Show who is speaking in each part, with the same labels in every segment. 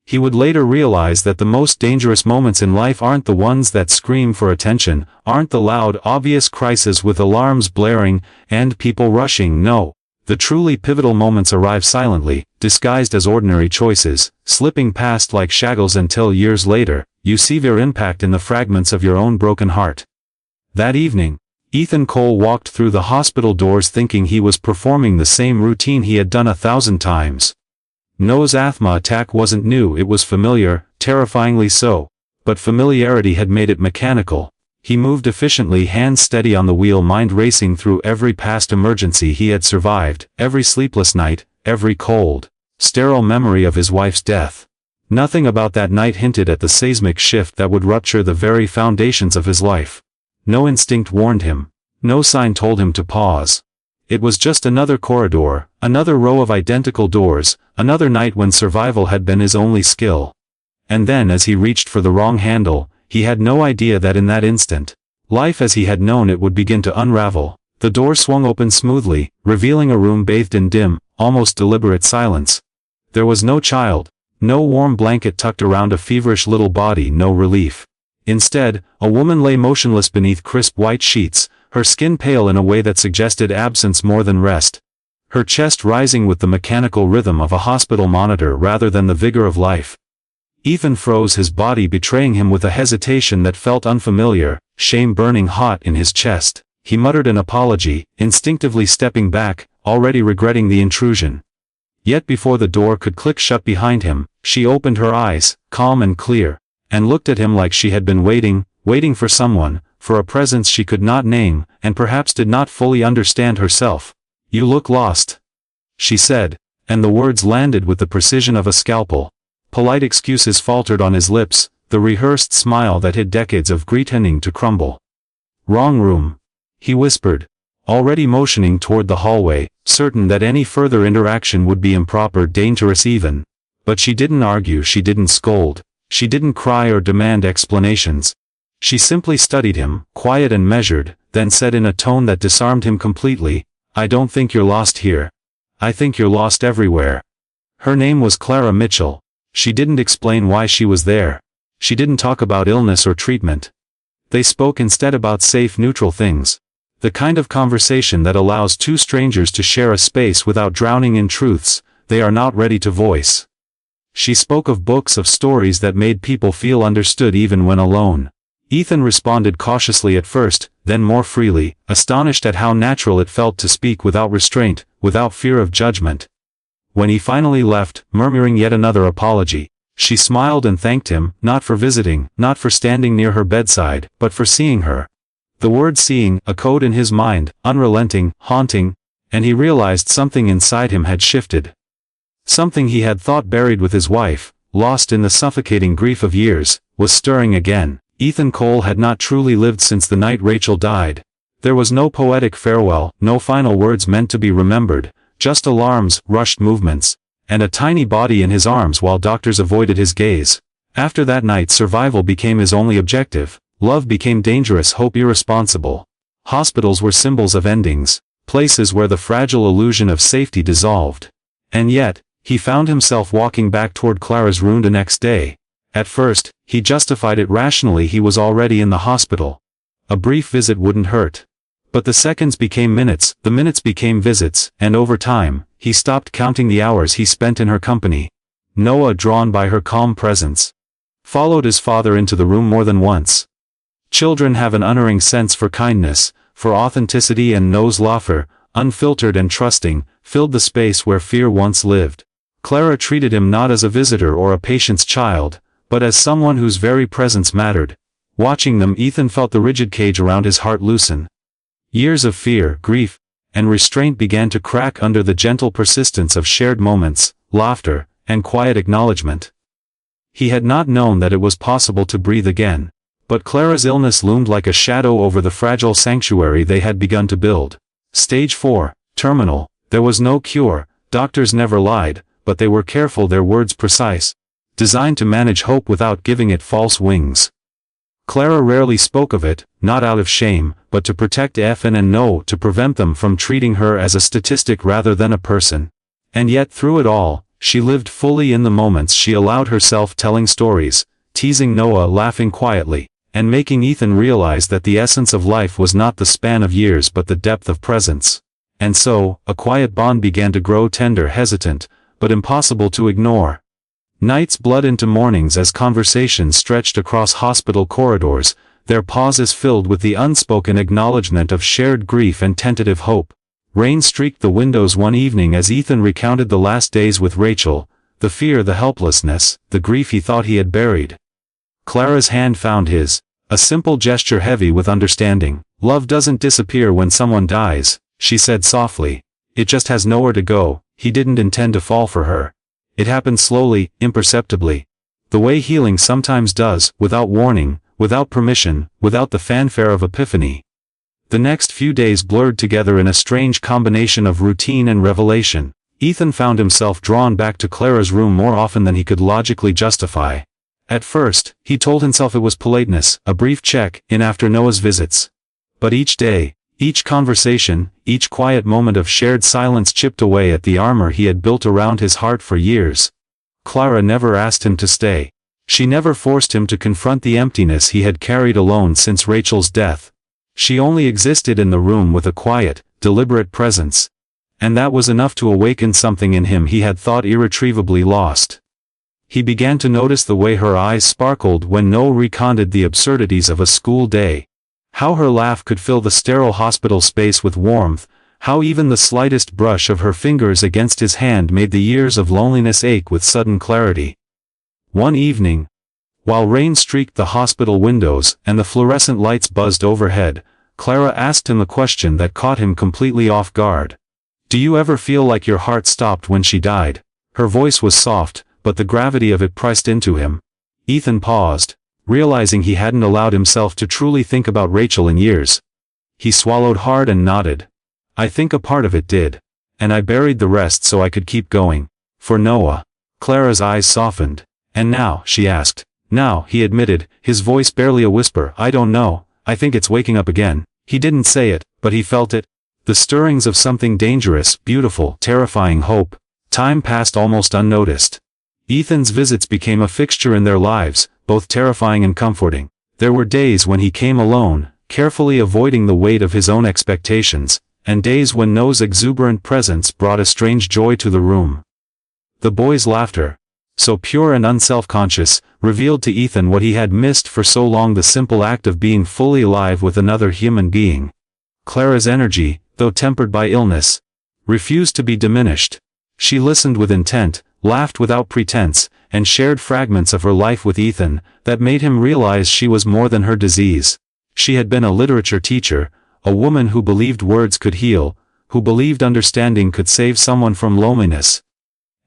Speaker 1: He would later realize that the most dangerous moments in life aren't the ones that scream for attention, aren't the loud, obvious crises with alarms blaring and people rushing. No. The truly pivotal moments arrive silently, disguised as ordinary choices, slipping past like shackles until years later, you see their impact in the fragments of your own broken heart. That evening, Ethan Cole walked through the hospital doors thinking he was performing the same routine he had done 1,000 times. Noah's asthma attack wasn't new, it was familiar, terrifyingly so. But familiarity had made it mechanical. He moved efficiently, hands steady on the wheel, mind racing through every past emergency he had survived, every sleepless night, every cold, sterile memory of his wife's death. Nothing about that night hinted at the seismic shift that would rupture the very foundations of his life. No instinct warned him. No sign told him to pause. It was just another corridor, another row of identical doors, another night when survival had been his only skill. And then as he reached for the wrong handle, he had no idea that in that instant, life as he had known it would begin to unravel. The door swung open smoothly, revealing a room bathed in dim, almost deliberate silence. There was no child, no warm blanket tucked around a feverish little body, no relief. Instead, a woman lay motionless beneath crisp white sheets, her skin pale in a way that suggested absence more than rest. Her chest rising with the mechanical rhythm of a hospital monitor rather than the vigor of life. Ethan froze, his body betraying him with a hesitation that felt unfamiliar, shame burning hot in his chest. He muttered an apology, instinctively stepping back, already regretting the intrusion. Yet before the door could click shut behind him, she opened her eyes, calm and clear, and looked at him like she had been waiting for someone, for a presence she could not name, and perhaps did not fully understand herself. "You look lost," she said, and the words landed with the precision of a scalpel. Polite excuses faltered on his lips, the rehearsed smile that hid decades of grief tending to crumble. "Wrong room," he whispered, already motioning toward the hallway, certain that any further interaction would be improper, dangerous even. But she didn't argue, she didn't scold, she didn't cry or demand explanations. She simply studied him, quiet and measured, then said in a tone that disarmed him completely, "I don't think you're lost here. I think you're lost everywhere." Her name was Clara Mitchell. She didn't explain why she was there. She didn't talk about illness or treatment. They spoke instead about safe, neutral things. The kind of conversation that allows two strangers to share a space without drowning in truths they are not ready to voice. She spoke of books, of stories that made people feel understood even when alone. Ethan responded cautiously at first, then more freely, astonished at how natural it felt to speak without restraint, without fear of judgment. When he finally left, murmuring yet another apology, she smiled and thanked him, not for visiting, not for standing near her bedside, but for seeing her. The word seeing echoed in his mind, unrelenting, haunting, and he realized something inside him had shifted. Something he had thought buried with his wife, lost in the suffocating grief of years, was stirring again. Ethan Cole had not truly lived since the night Rachel died. There was no poetic farewell, no final words meant to be remembered, just alarms, rushed movements, and a tiny body in his arms while doctors avoided his gaze. After that night, survival became his only objective. Love became dangerous, hope irresponsible. Hospitals were symbols of endings, places where the fragile illusion of safety dissolved. And yet, he found himself walking back toward Clara's room the next day. At first, he justified it rationally, he was already in the hospital. A brief visit wouldn't hurt. But the seconds became minutes, the minutes became visits, and over time, he stopped counting the hours he spent in her company. Noah, drawn by her calm presence, followed his father into the room more than once. Children have an unerring sense for kindness, for authenticity, and Noah's laughter, unfiltered and trusting, filled the space where fear once lived. Clara treated him not as a visitor or a patient's child, but as someone whose very presence mattered. Watching them, Ethan felt the rigid cage around his heart loosen. Years of fear, grief, and restraint began to crack under the gentle persistence of shared moments, laughter, and quiet acknowledgement. He had not known that it was possible to breathe again. But Clara's illness loomed like a shadow over the fragile sanctuary they had begun to build. Stage 4, terminal. There was no cure, doctors never lied, but they were careful, their words precise, designed to manage hope without giving it false wings. Clara rarely spoke of it, not out of shame, but to protect Ethan and Noah, to prevent them from treating her as a statistic rather than a person. And yet through it all, She lived fully in the moments she allowed herself, telling stories, teasing Noah, laughing quietly, and making Ethan realize that the essence of life was not the span of years but the depth of presence. And so, a quiet bond began to grow, tender, hesitant, but impossible to ignore. Nights bled into mornings as conversations stretched across hospital corridors, their pauses filled with the unspoken acknowledgement of shared grief and tentative hope. Rain streaked the windows one evening as Ethan recounted the last days with Rachel, the fear, the helplessness, the grief he thought he had buried. Clara's hand found his, a simple gesture heavy with understanding. "Love doesn't disappear when someone dies," she said softly. "It just has nowhere to go." He didn't intend to fall for her. It happened slowly, imperceptibly. The way healing sometimes does, without warning, without permission, without the fanfare of epiphany. The next few days blurred together in a strange combination of routine and revelation. Ethan found himself drawn back to Clara's room more often than he could logically justify. At first, he told himself it was politeness, a brief check-in after Noah's visits. But each day, each conversation, each quiet moment of shared silence chipped away at the armor he had built around his heart for years. Clara never asked him to stay. She never forced him to confront the emptiness he had carried alone since Rachel's death. She only existed in the room with a quiet, deliberate presence. And that was enough to awaken something in him he had thought irretrievably lost. He began to notice the way her eyes sparkled when Noah recounted the absurdities of a school day. How her laugh could fill the sterile hospital space with warmth, how even the slightest brush of her fingers against his hand made the years of loneliness ache with sudden clarity. One evening, while rain streaked the hospital windows and the fluorescent lights buzzed overhead, Clara asked him a question that caught him completely off guard. "Do you ever feel like your heart stopped when she died?" Her voice was soft, but the gravity of it pressed into him. Ethan paused, realizing he hadn't allowed himself to truly think about Rachel in years. He swallowed hard and nodded. "I think a part of it did. And I buried the rest so I could keep going. For Noah." Clara's eyes softened. "And now?" she asked. "Now," he admitted, his voice barely a whisper, "I don't know, I think it's waking up again." He didn't say it, but he felt it. The stirrings of something dangerous, beautiful, terrifying hope. Time passed almost unnoticed. Ethan's visits became a fixture in their lives, both terrifying and comforting. There were days when he came alone, carefully avoiding the weight of his own expectations, and days when Noah's exuberant presence brought a strange joy to the room. The boys' laughter, so pure and unself-conscious, revealed to Ethan what he had missed for so long, the simple act of being fully alive with another human being. Clara's energy, though tempered by illness, refused to be diminished. She listened with intent, laughed without pretense, and shared fragments of her life with Ethan that made him realize she was more than her disease. She had been a literature teacher, a woman who believed words could heal, who believed understanding could save someone from loneliness.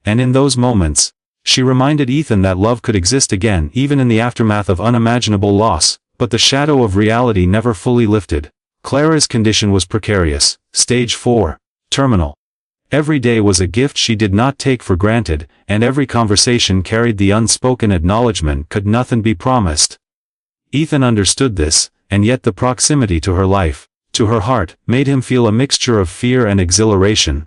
Speaker 1: And in those moments, she reminded Ethan that love could exist again even in the aftermath of unimaginable loss, but the shadow of reality never fully lifted. Clara's condition was precarious, stage 4, terminal. Every day was a gift she did not take for granted, and every conversation carried the unspoken acknowledgement could nothing be promised. Ethan understood this, and yet the proximity to her life, to her heart, made him feel a mixture of fear and exhilaration.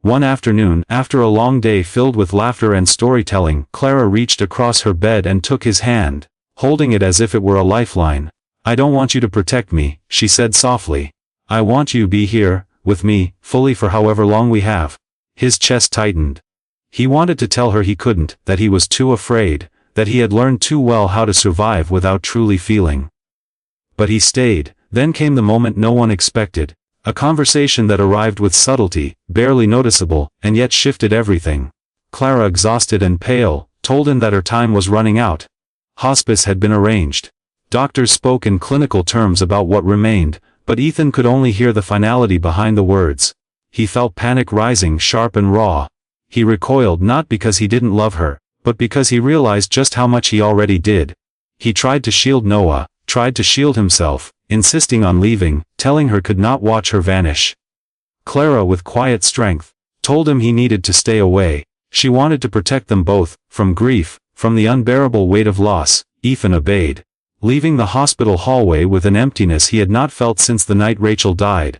Speaker 1: One afternoon, after a long day filled with laughter and storytelling, Clara reached across her bed and took his hand, holding it as if it were a lifeline. "I don't want you to protect me," she said softly. "I want you to be here, with me, fully for however long we have." His chest tightened. He wanted to tell her he couldn't, that he was too afraid, that he had learned too well how to survive without truly feeling. But he stayed. Then came the moment no one expected. A conversation that arrived with subtlety, barely noticeable, and yet shifted everything. Clara, exhausted and pale, told him that her time was running out. Hospice had been arranged. Doctors spoke in clinical terms about what remained, but Ethan could only hear the finality behind the words. He felt panic rising sharp and raw. He recoiled not because he didn't love her, but because he realized just how much he already did. He tried to shield Noah, tried to shield himself, insisting on leaving, telling her could not watch her vanish. Clara, with quiet strength, told him he needed to stay away. She wanted to protect them both, from grief, from the unbearable weight of loss. Ethan obeyed, leaving the hospital hallway with an emptiness he had not felt since the night Rachel died.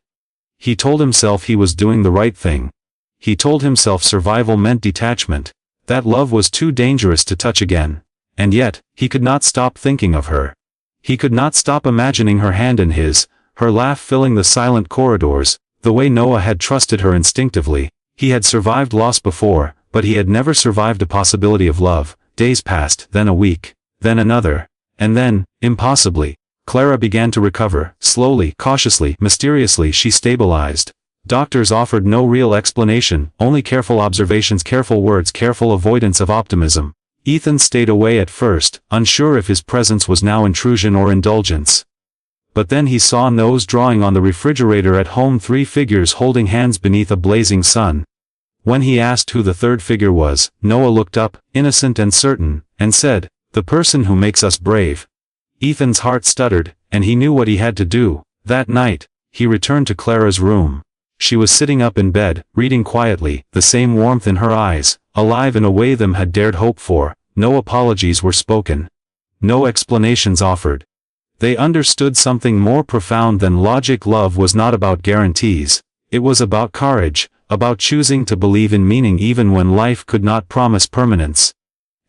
Speaker 1: He told himself he was doing the right thing. He told himself survival meant detachment, That love was too dangerous to touch again. And yet, he could not stop thinking of her. He could not stop imagining her hand in his, her laugh filling the silent corridors, the way Noah had trusted her instinctively. He had survived loss before, but he had never survived a possibility of love. Days passed, then a week, then another, and then, impossibly, Clara began to recover. Slowly, cautiously, mysteriously she stabilized. Doctors offered no real explanation, only careful observations, careful words, careful avoidance of optimism. Ethan stayed away at first, unsure if his presence was now intrusion or indulgence. But then he saw Noah's drawing on the refrigerator at home, 3 figures holding hands beneath a blazing sun. When he asked who the third figure was, Noah looked up, innocent and certain, and said, "The person who makes us brave." Ethan's heart stuttered, and he knew what he had to do. That night, he returned to Clara's room. She was sitting up in bed, reading quietly, the same warmth in her eyes, alive in a way them had dared hope for. No apologies were spoken. No explanations offered. They understood something more profound than logic. Love was not about guarantees. It was about courage, about choosing to believe in meaning even when life could not promise permanence.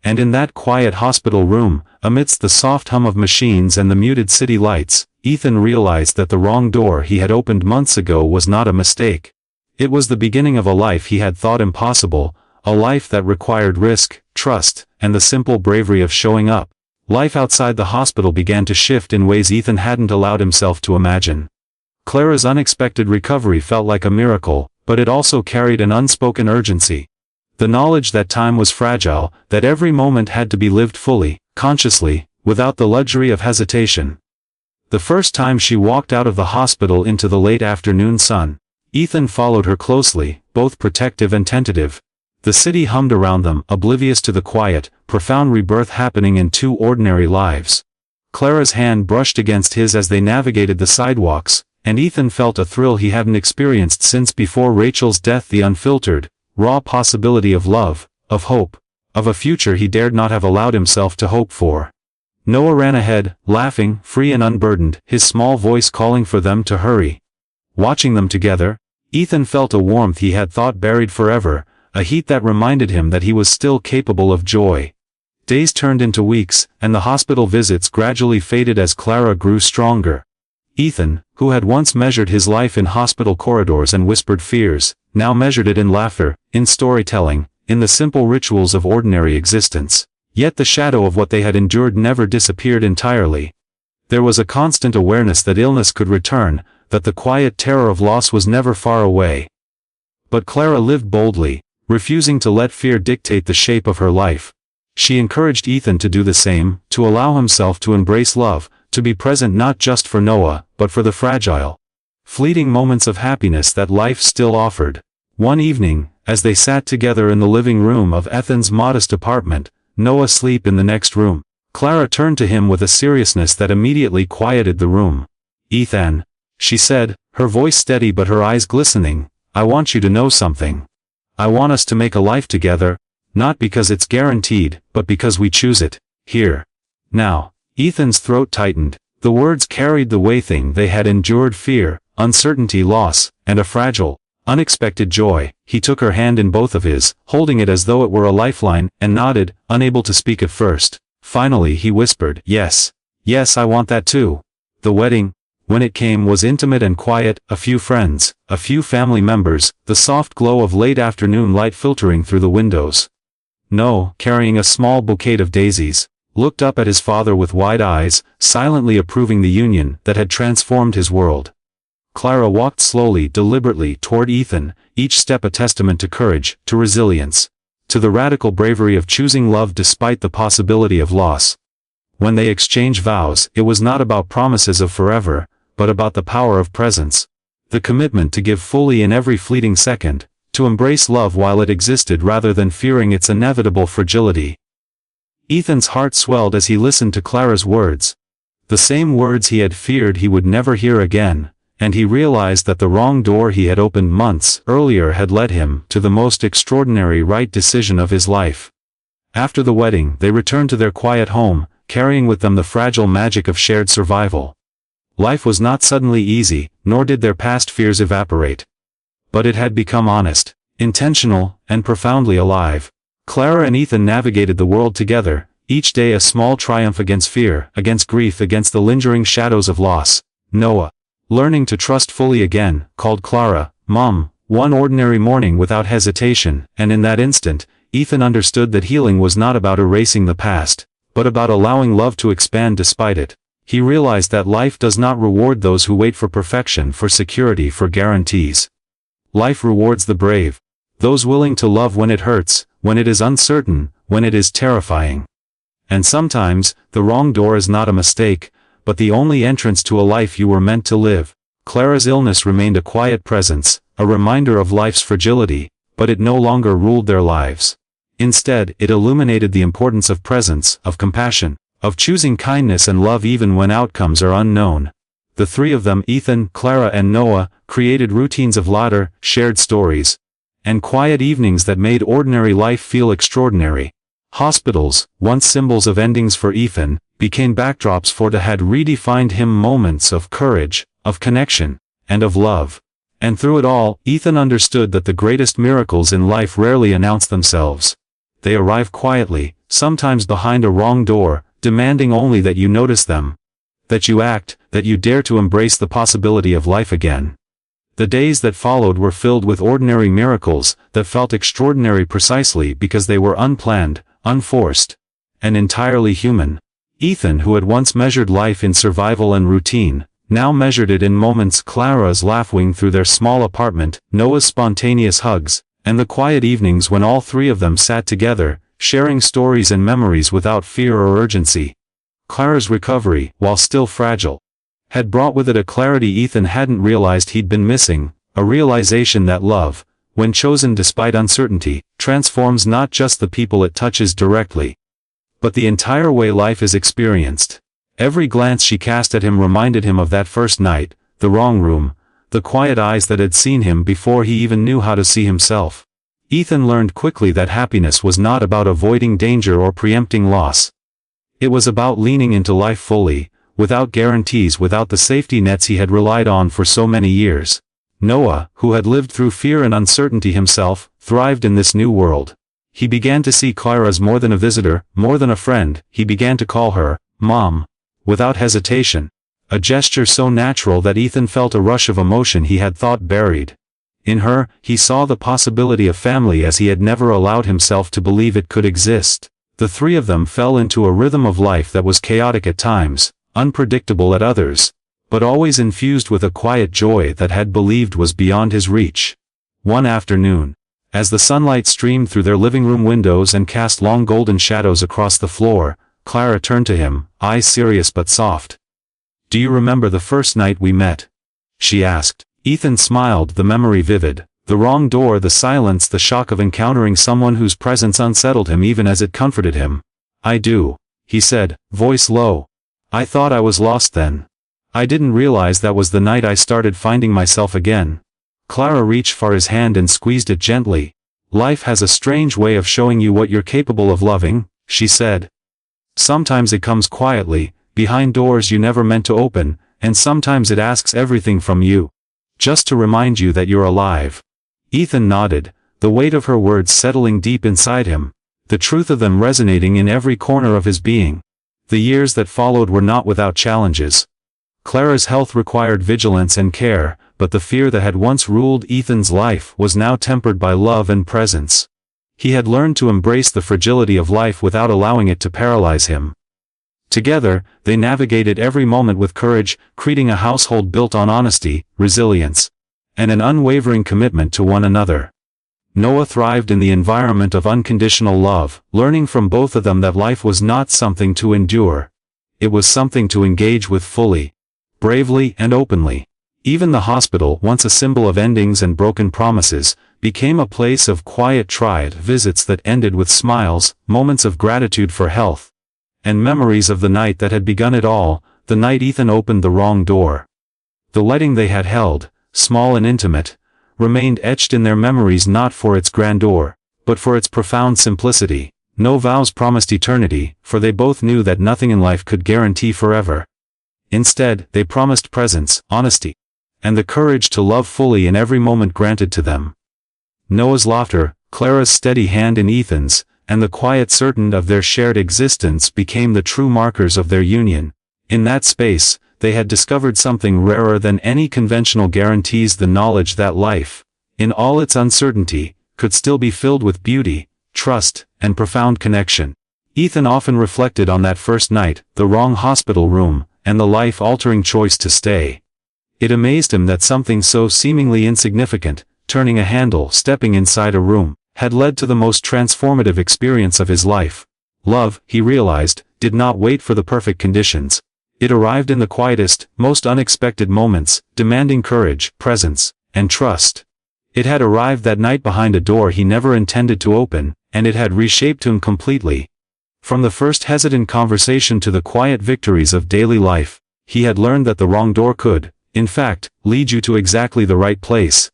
Speaker 1: And in that quiet hospital room, amidst the soft hum of machines and the muted city lights, Ethan realized that the wrong door he had opened months ago was not a mistake. It was the beginning of a life he had thought impossible, a life that required risk, trust, and the simple bravery of showing up. Life outside the hospital began to shift in ways Ethan hadn't allowed himself to imagine. Clara's unexpected recovery felt like a miracle, but it also carried an unspoken urgency. The knowledge that time was fragile, that every moment had to be lived fully, consciously, without the luxury of hesitation. The first time she walked out of the hospital into the late afternoon sun, Ethan followed her closely, both protective and tentative. The city hummed around them, oblivious to the quiet, profound rebirth happening in 2 ordinary lives. Clara's hand brushed against his as they navigated the sidewalks, and Ethan felt a thrill he hadn't experienced since before Rachel's death, the unfiltered, raw possibility of love, of hope, of a future he dared not have allowed himself to hope for. Noah ran ahead, laughing, free and unburdened, his small voice calling for them to hurry. Watching them together, Ethan felt a warmth he had thought buried forever, a heat that reminded him that he was still capable of joy. Days turned into weeks, and the hospital visits gradually faded as Clara grew stronger. Ethan, who had once measured his life in hospital corridors and whispered fears, now measured it in laughter, in storytelling, in the simple rituals of ordinary existence. Yet the shadow of what they had endured never disappeared entirely. There was a constant awareness that illness could return, that the quiet terror of loss was never far away. But Clara lived boldly, refusing to let fear dictate the shape of her life. She encouraged Ethan to do the same, to allow himself to embrace love, to be present not just for Noah, but for the fragile, fleeting moments of happiness that life still offered. One evening, as they sat together in the living room of Ethan's modest apartment, Noah asleep in the next room, Clara turned to him with a seriousness that immediately quieted the room. "Ethan," she said, her voice steady but her eyes glistening, "I want you to know something. I want us to make a life together, not because it's guaranteed, but because we choose it, here. Now." Ethan's throat tightened. The words carried the weighting they had endured: fear, uncertainty, loss, and a fragile, unexpected joy. He took her hand in both of his, holding it as though it were a lifeline, and nodded, unable to speak at first. Finally he whispered, "Yes. Yes, I want that too." The wedding, when it came, was intimate and quiet, a few friends, a few family members, the soft glow of late afternoon light filtering through the windows. Noah, carrying a small bouquet of daisies, looked up at his father with wide eyes, silently approving the union that had transformed his world. Clara walked slowly, deliberately toward Ethan, each step a testament to courage, to resilience, to the radical bravery of choosing love despite the possibility of loss. When they exchanged vows, it was not about promises of forever, but about the power of presence, the commitment to give fully in every fleeting second, to embrace love while it existed rather than fearing its inevitable fragility. Ethan's heart swelled as he listened to Clara's words, the same words he had feared he would never hear again, and he realized that the wrong door he had opened months earlier had led him to the most extraordinary right decision of his life. After the wedding, they returned to their quiet home, carrying with them the fragile magic of shared survival. Life was not suddenly easy, nor did their past fears evaporate. But it had become honest, intentional, and profoundly alive. Clara and Ethan navigated the world together, each day a small triumph against fear, against grief, against the lingering shadows of loss. Noah, learning to trust fully again, called Clara, Mom, one ordinary morning without hesitation, and in that instant, Ethan understood that healing was not about erasing the past, but about allowing love to expand despite it. He realized that life does not reward those who wait for perfection, for security, for guarantees. Life rewards the brave. Those willing to love when it hurts, when it is uncertain, when it is terrifying. And sometimes, the wrong door is not a mistake, but the only entrance to a life you were meant to live. Clara's illness remained a quiet presence, a reminder of life's fragility, but it no longer ruled their lives. Instead, it illuminated the importance of presence, of compassion, of choosing kindness and love even when outcomes are unknown. The three of them, Ethan, Clara and Noah, created routines of laughter, shared stories, and quiet evenings that made ordinary life feel extraordinary. Hospitals, once symbols of endings for Ethan, became backdrops for that had redefined him, moments of courage, of connection, and of love. And through it all, Ethan understood that the greatest miracles in life rarely announce themselves. They arrive quietly, sometimes behind a wrong door, demanding only that you notice them, that you act, that you dare to embrace the possibility of life again. The days that followed were filled with ordinary miracles that felt extraordinary precisely because they were unplanned, unforced, and entirely human. Ethan, who had once measured life in survival and routine, now measured it in moments: Clara's laughing through their small apartment, Noah's spontaneous hugs, and the quiet evenings when all three of them sat together, sharing stories and memories without fear or urgency. Clara's recovery, while still fragile, had brought with it a clarity Ethan hadn't realized he'd been missing, a realization that love, when chosen despite uncertainty, transforms not just the people it touches directly, but the entire way life is experienced. Every glance she cast at him reminded him of that first night, the wrong room, the quiet eyes that had seen him before he even knew how to see himself. Ethan learned quickly that happiness was not about avoiding danger or preempting loss. It was about leaning into life fully, without guarantees, without the safety nets he had relied on for so many years. Noah, who had lived through fear and uncertainty himself, thrived in this new world. He began to see Clara as more than a visitor, more than a friend. He began to call her Mom, without hesitation, a gesture so natural that Ethan felt a rush of emotion he had thought buried. In her, he saw the possibility of family as he had never allowed himself to believe it could exist. The three of them fell into a rhythm of life that was chaotic at times, unpredictable at others, but always infused with a quiet joy that had believed was beyond his reach. One afternoon, as the sunlight streamed through their living room windows and cast long golden shadows across the floor, Clara turned to him, eyes serious but soft. "Do you remember the first night we met?" she asked. Ethan smiled, the memory vivid. The wrong door, the silence, the shock of encountering someone whose presence unsettled him even as it comforted him. "I do," he said, voice low. "I thought I was lost then. I didn't realize that was the night I started finding myself again." Clara reached for his hand and squeezed it gently. "Life has a strange way of showing you what you're capable of loving," she said. "Sometimes it comes quietly, behind doors you never meant to open, and sometimes it asks everything from you, just to remind you that you're alive." Ethan nodded, the weight of her words settling deep inside him, the truth of them resonating in every corner of his being. The years that followed were not without challenges. Clara's health required vigilance and care, but the fear that had once ruled Ethan's life was now tempered by love and presence. He had learned to embrace the fragility of life without allowing it to paralyze him. Together, they navigated every moment with courage, creating a household built on honesty, resilience, and an unwavering commitment to one another. Noah thrived in the environment of unconditional love, learning from both of them that life was not something to endure. It was something to engage with fully, bravely and openly. Even the hospital, once a symbol of endings and broken promises, became a place of quiet tried visits that ended with smiles, moments of gratitude for health, and memories of the night that had begun it all, the night Ethan opened the wrong door. The wedding they had held, small and intimate, remained etched in their memories not for its grandeur, but for its profound simplicity. No vows promised eternity, for they both knew that nothing in life could guarantee forever. Instead, they promised presence, honesty, and the courage to love fully in every moment granted to them. Noah's laughter, Clara's steady hand in Ethan's, and the quiet certainty of their shared existence became the true markers of their union. In that space, they had discovered something rarer than any conventional guarantees: the knowledge that life, in all its uncertainty, could still be filled with beauty, trust, and profound connection. Ethan often reflected on that first night, the wrong hospital room, and the life-altering choice to stay. It amazed him that something so seemingly insignificant, turning a handle, stepping inside a room, had led to the most transformative experience of his life. Love, he realized, did not wait for the perfect conditions. It arrived in the quietest, most unexpected moments, demanding courage, presence, and trust. It had arrived that night behind a door he never intended to open, and it had reshaped him completely. From the first hesitant conversation to the quiet victories of daily life, he had learned that the wrong door could, in fact, lead you to exactly the right place.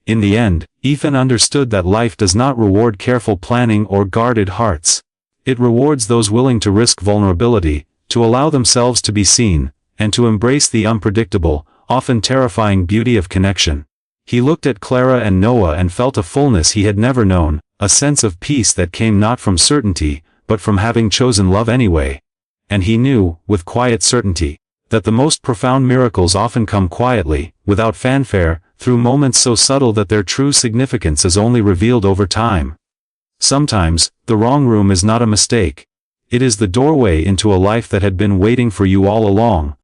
Speaker 1: In the end, Ethan understood that life does not reward careful planning or guarded hearts. It rewards those willing to risk vulnerability, to allow themselves to be seen, and to embrace the unpredictable, often terrifying beauty of connection. He looked at Clara and Noah and felt a fullness he had never known, a sense of peace that came not from certainty, but from having chosen love anyway. And he knew, with quiet certainty, that the most profound miracles often come quietly, without fanfare, through moments so subtle that their true significance is only revealed over time. Sometimes, the wrong room is not a mistake. It is the doorway into a life that had been waiting for you all along,